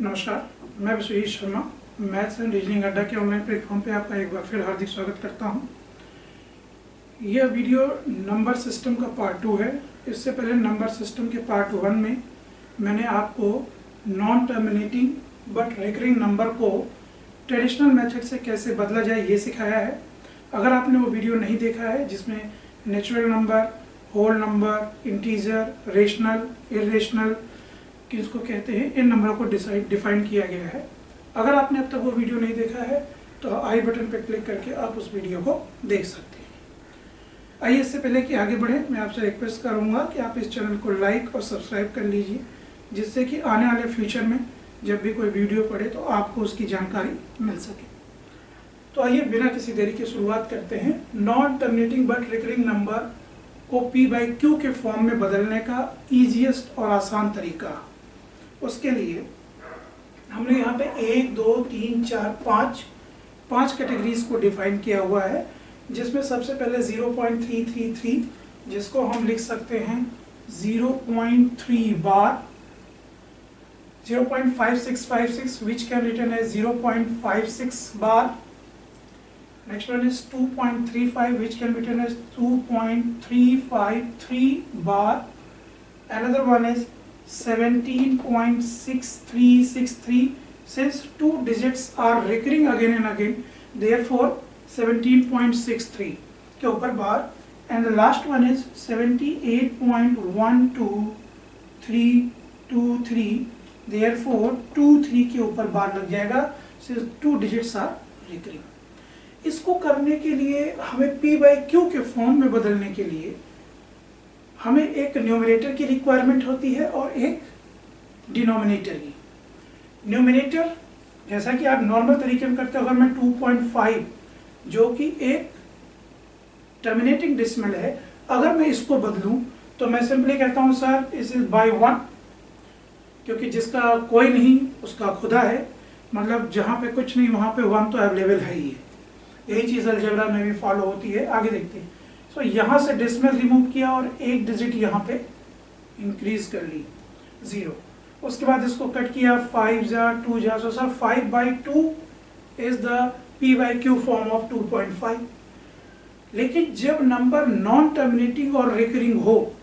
नमस्कार, मैं Vishwajeet Sharma maths and reasoning Adda के ऑनलाइन प्लेटफॉर्म पे आपका एक बार फिर हार्दिक स्वागत करता हूं। यह वीडियो नंबर सिस्टम का पार्ट 2 है। इससे पहले नंबर सिस्टम के पार्ट 1 में मैंने आपको non terminating but recurring number को ट्रेडिशनल मेथड से कैसे बदला जाए ये सिखाया है। अगर आपने वो वीडियो नहीं देखा है जिसमें natural number, whole number, integer, rational, irrational किसको कहते हैं, इन नंबरों को डिफाइन किया गया है, अगर आपने अब तक वो वीडियो नहीं देखा है तो आई बटन पर क्लिक करके आप उस वीडियो को देख सकते हैं। आइए, इससे पहले कि आगे बढ़ें, मैं आपसे रिक्वेस्ट करूंगा कि आप इस चैनल को लाइक और सब्सक्राइब कर लीजिए, जिससे कि आने वाले फ्यूचर में जब भी कोई वीडियो पड़े तो आपको उसकी जानकारी मिल सके। तो आइए बिना किसी देरी के शुरुआत करते हैं। Non terminating but recurring number को P/Q के फॉर्म में बदलने का ईजीएस्ट और आसान तरीका। उसके लिए हमने यहाँ पे 1, 2, 3, 4, 5 कैटेगरीज को डिफाइन किया हुआ है, जिसमें सबसे पहले 0.333 जिसको हम लिख सकते हैं 0.3 bar, 0.5656 which can written as 0.56 bar. Next one is 2.35 which can be written as 2.353 bar. Another one is 17.6363. Since two digits are recurring again and again, therefore 17.63 के ऊपर बार. And the last one is 78.12323. Therefore 23 के ऊपर बार लग जाएगा since two digits are recurring. इसको करने के लिए हमें P/Q के फॉर्म में बदलने के लिए हमें एक न्यूमरेटर की रिक्वायरमेंट होती है और एक डिनोमिनेटर की। न्यूमरेटर जैसा कि आप नॉर्मल तरीके में करते हो, अगर मैं 2.5 जो कि एक टर्मिनेटिंग डेसिमल है, अगर मैं इसको बदलूं तो मैं सिंपली कहता हूं सर इस इज बाय 1, क्योंकि जिसका कोई नहीं उसका खुदा है, मतलब जहां पे कुछ नहीं वहां पे 1 तो अवेलेबल है ही है। यही चीज अलजेब्रा में भी फॉलो होती है। आगे देखते हैं। सो यहाँ से डेसिमल रिमूव किया और एक डिजिट यहाँ पे इंक्रीज कर ली 0। उसके बाद इसको कट किया 5 जा 2 जा, so sir 5/2 is the P/Q form of 2.5। लेकिन जब नंबर नॉन टर्मिनेटिंग और रिकरिंग हो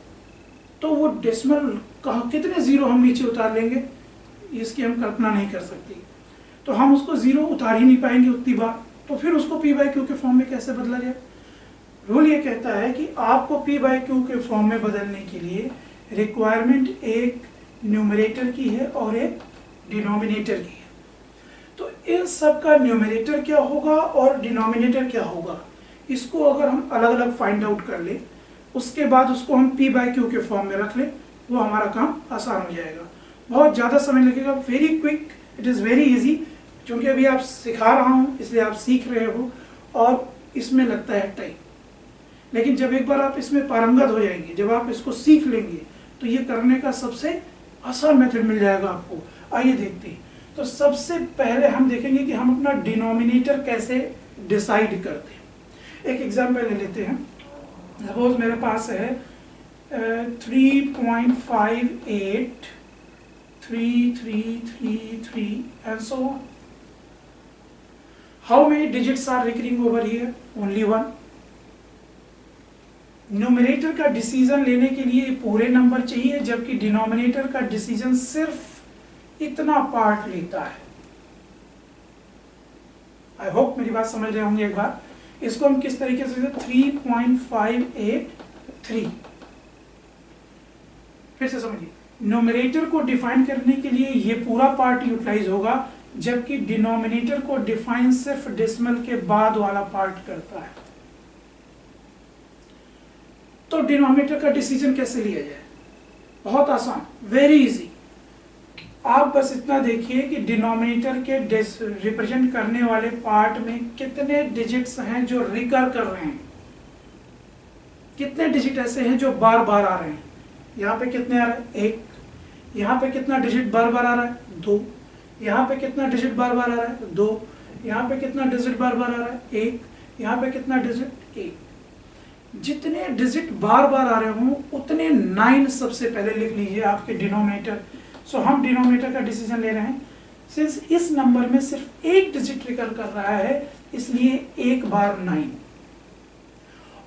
तो वो डेसिमल कितने जीरो हम नीचे उतार लेंगे, इसकी हम कल्पना नहीं कर सकते। तो हम उसको 0 उतार ही नहीं पाएंगे उतनी बार, तो फिर उसको P/Q के फॉर्म में कैसे बदला जाए। रूल ये कहता है कि आपको P/Q के फॉर्म में बदलने के लिए रिक्वायरमेंट एक न्यूमरेटर की है और एक डिनोमिनेटर की है। तो इन सब का न्यूमरेटर क्या होगा और डिनोमिनेटर क्या होगा, इसको अगर हम अलग अलग फाइंड आउट कर ले, उसके बाद उसको हम P/Q के फॉर्म में रख ले, वो हमारा काम आसान हो जाएगा। बहुत ज़्यादा समय लगेगा, very quick, it is very easy. क्योंकि अभी आप सिखा रहा हूँ इसलिए आप सीख रहे हो और इसमें लगता है टाइम, लेकिन जब एक बार आप इसमें पारंगत हो जाएंगे, जब आप इसको सीख लेंगे तो ये करने का सबसे आसान मेथड मिल जाएगा आपको। आइए देखते हैं। तो सबसे पहले हम देखेंगे कि हम अपना डिनोमिनेटर कैसे डिसाइड करते हैं। एक एग्जाम्पल ले लेते हैं। सपोज मेरे पास है 3.583333 and so on. How many digits are recurring over here? Only 1. Numerator का डिसीजन लेने के लिए पूरे नंबर चाहिए, जबकि डिनोमिनेटर का डिसीजन सिर्फ इतना पार्ट लेता है। आई होप मेरी बात समझ रहे होंगे। एक बार इसको हम किस तरीके से 3.583 फिर से समझिए। न्यूमरेटर को डिफाइन करने के लिए ये पूरा पार्ट यूटिलाइज होगा, जबकि डिनोमिनेटर को डिफाइन सिर्फ डेसिमल के बाद वाला पार्ट करता है। तो डिनोमिनेटर का डिसीजन कैसे लिया जाए, बहुत आसान, वेरी इजी। आप बस इतना देखिए कि डिनोमिनेटर के रिप्रेजेंट करने वाले पार्ट में कितने डिजिट्स हैं जो रिकर कर रहे हैं, कितने डिजिट ऐसे हैं जो बार बार आ रहे हैं। यहाँ पे कितने आ रहे हैं, 1। यहाँ पे कितना डिजिट बार बार आ रहा है, 2। यहाँ पे कितना डिजिट बार बार आ रहा है, 2। यहाँ पे कितना डिजिट बार बार आ रहा है, 1। यहाँ पे कितना डिजिट, 1। जितने डिजिट बार बार आ रहे हों उतने 9 सबसे पहले लिख लीजिए आपके डिनोमिनेटर। सो हम डिनोमिनेटर का डिसीजन ले रहे हैं सिंस इस नंबर में सिर्फ एक डिजिट ट्रिगर कर रहा है इसलिए एक बार 9,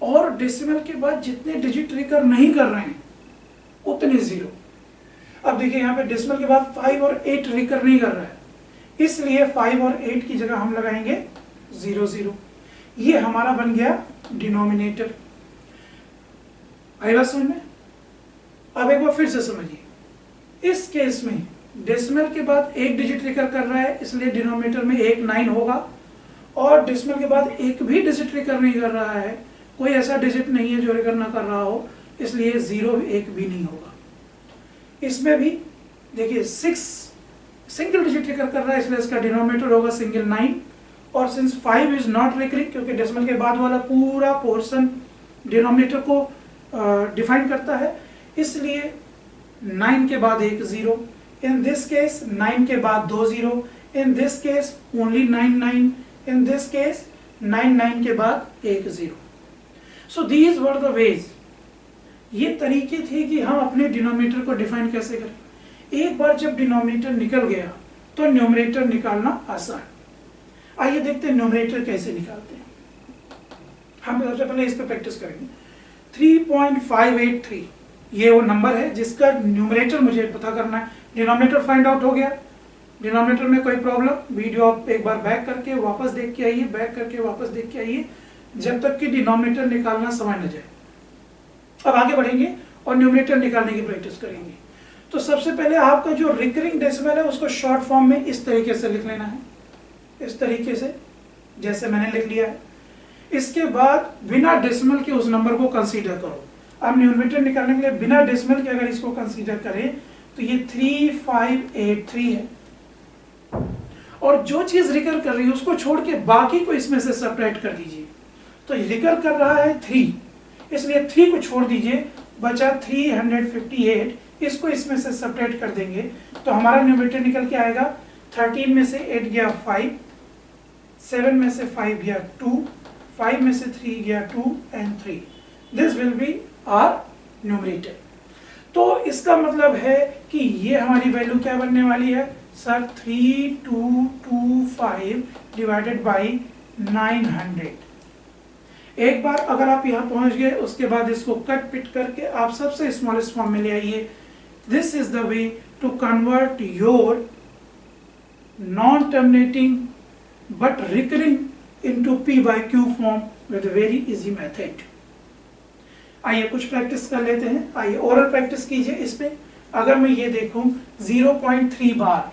और डेसिमल के बाद जितने डिजिट ट्रिगर नहीं कर रहे हैं उतने 0। अब देखिए यहाँ पे डेसिमल के बाद 5 और 8 ट्रिगर नहीं कर रहा है, इसलिए 5 और 8 की जगह हम लगाएंगे 0 0। ये हमारा बन गया डिनोमिनेटर। आई बात समझ में? अब एक बार फिर से समझिए, इस केस में डेसिमल के बाद एक डिजिट ट्रिगर कर रहा है इसलिए डिनोमिनेटर में एक 9 होगा, और डेसिमल के बाद एक भी डिजिट ट्रिगर नहीं कर रहा है, कोई ऐसा डिजिट नहीं है जो ट्रिगर ना कर रहा हो, इसलिए 0 एक भी नहीं होगा। इसमें भी देखिए 6 सिंगल डिजिट ट्रिगर कर रहा है इसलिए इसका डिनोमिनेटर होगा सिंगल 9, और सिंस 5 इज नॉट रिकरिंग क्योंकि डेसिमल के बाद वाला पूरा पोर्शन डिनोमिनेटर को डिफाइन करता है, इसलिए 9 के बाद एक 0। इन दिस केस 9 के बाद 2 0, in this case only 9 9, in this case 9 9 के बाद एक 0। So these were the ways, ये तरीके थे कि हम अपने डिनोमिनेटर को डिफाइन कैसे करें। एक बार जब डिनोमिनेटर निकल गया तो न्यूमरेटर निकालना आसान। आइए देखते हैं न्यूमरेटर कैसे निकालते हैं। हम सबसे पहले इस पर प्रैक्टिस करेंगे। 3.583 ये वो नंबर है जिसका न्यूमरेटर मुझे पता करना है। डिनोमिनेटर फाइंड आउट हो गया। डिनोमिनेटर में कोई प्रॉब्लम, वीडियो आप एक बार बैक करके वापस देख के आइए, बैक करके वापस देख के आइए, जब तक कि डिनोमिनेटर निकालना समझ न जाए। अब आगे बढ़ेंगे और न्यूमरेटर निकालने की प्रैक्टिस करेंगे। तो सबसे पहले आपका जो रिकरिंग डेसिमल है उसको शॉर्ट फॉर्म में इस तरीके से लिख लेना है, इस तरीके से जैसे मैंने लिख लिया है। इसके बाद बिना डेसिमल के उस नंबर को कंसीडर करो। अब न्यूमरेटर निकालने के लिए बिना डेसिमल के अगर इसको कंसीडर करें तो ये 3583 है, और जो चीज रिकर कर रही है उसको छोड़ के बाकी को इसमें से सब्ट्रैक्ट कर दीजिए। तो रिकर कर रहा है 3, इसलिए 3 को छोड़ दीजिए, बचा 358। इसको इसमें से सब्ट्रैक्ट कर देंगे तो हमारा न्यूमरेटर निकल के आएगा 13 में से 8 गया 5, 7 में से 5 गया 2, 5 में से 3 गया 2 and 3। This will be our numerator. तो इसका मतलब है कि ये हमारी वैल्यू क्या बनने वाली है सर, 3225 डिवाइडेड बाई 900। एक बार अगर आप यहाँ पहुंच गए उसके बाद इसको कट पिट करके आप सबसे स्मॉलेस्ट फॉर्म में ले आइए। This is the way to convert your non terminating but recurring into P by Q form with very easy method. आइए कुछ प्रैक्टिस कर लेते हैं। आइए ओरल प्रैक्टिस कीजिए इस पे। अगर मैं ये देखूं 0.3 बार,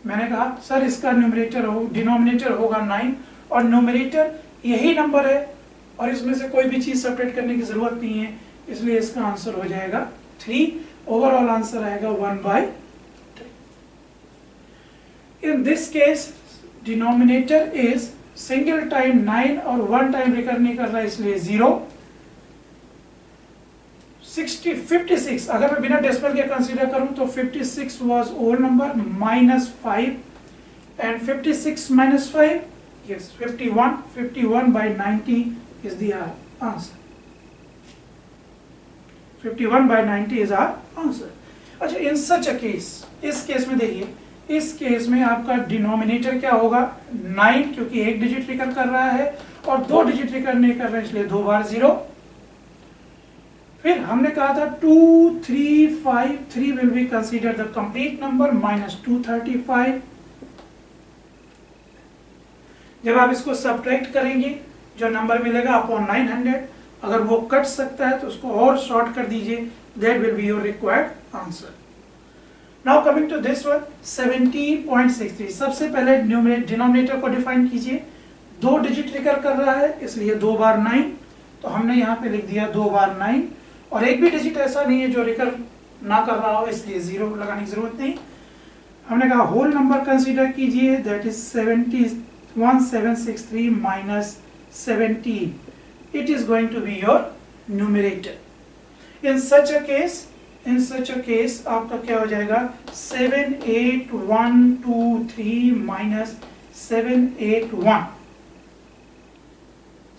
मैंने कहा सर इसका डिनोमिनेटर होगा 9 और न्यूमरेटर यही नंबर है और इसमें से कोई भी चीज सेपरेट करने की जरूरत नहीं है, इसलिए इसका आंसर हो जाएगा 3। ओवरऑल आंसर आएगा 1/3। In this case denominator is single time 9 और 1 टाइम रिकर नहीं कर रहा है इसलिए 0। 56 अगर मैं बिना डेसिमल के कंसीडर करूं तो 56 was odd number -5 and 56 - 5 yes 51। 51/90 is the answer। 51/90 is our answer। अच्छा, इन सच अ केस, इस केस में देखिए, इस केस में आपका डिनोमिनेटर क्या होगा 9, क्योंकि एक डिजिट रिकर कर रहा है और 2 डिजिट रिकर नहीं कर रहा है इसलिए 2 बार 0। फिर हमने कहा था 2353 will be consider the complete number -235। जब आप इसको सब्ट्रैक्ट करेंगे जो नंबर मिलेगा अपॉन 900, अगर वो कट सकता है तो उसको और शॉर्ट कर दीजिए, that will be your required answer. Now coming to this one 17.63। सबसे पहले डिनोमिनेटर को डिफाइन कीजिए। 2 डिजिट रिकर कर रहा है इसलिए 2 बार 9, तो हमने यहाँ पे लिख दिया 2 बार 9, और एक भी डिजिट ऐसा नहीं है जो रिकर ना कर रहा हो इसलिए 0 लगाने की जरूरत नहीं। हमने कहा होल नंबर कंसीडर कीजिए, that is 1763 minus 17। It is going to be your numerator। In such a case आपका क्या हो जाएगा 78123 minus 781।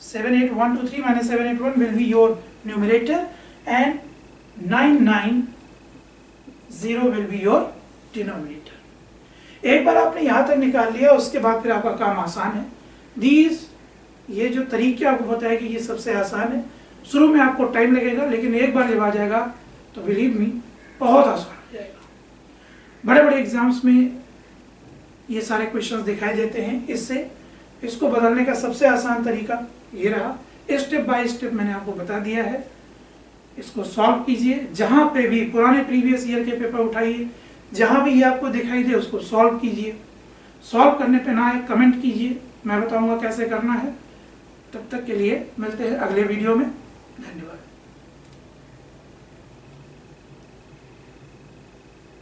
78123 minus 781 will be your numerator and 990 will be your denominator। एक बार आपने यहाँ तक निकाल लिया, उसके बाद फिर आपका काम आसान है। ये जो तरीके आपको बताया कि ये सबसे आसान है। शुरू में आपको टाइम लगेगा, लेकिन एक बार जब आ जाएगा तो बिलीव मी बहुत आसान हो जाएगा। बड़े बड़े एग्जाम्स में ये सारे क्वेश्चंस दिखाई देते हैं। इसको बदलने का सबसे आसान तरीका ये रहा। स्टेप बाय स्टेप मैंने आपको बता दिया है। इसको सॉल्व कीजिए, जहां पे भी पुराने प्रीवियस ईयर के पेपर उठाइए, जहां भी ये आपको दिखाई दे उसको सॉल्व कीजिए। सॉल्व करने पे ना आए कमेंट कीजिए, मैं बताऊंगा कैसे करना है। तब तक के लिए मिलते हैं अगले वीडियो में। धन्यवाद।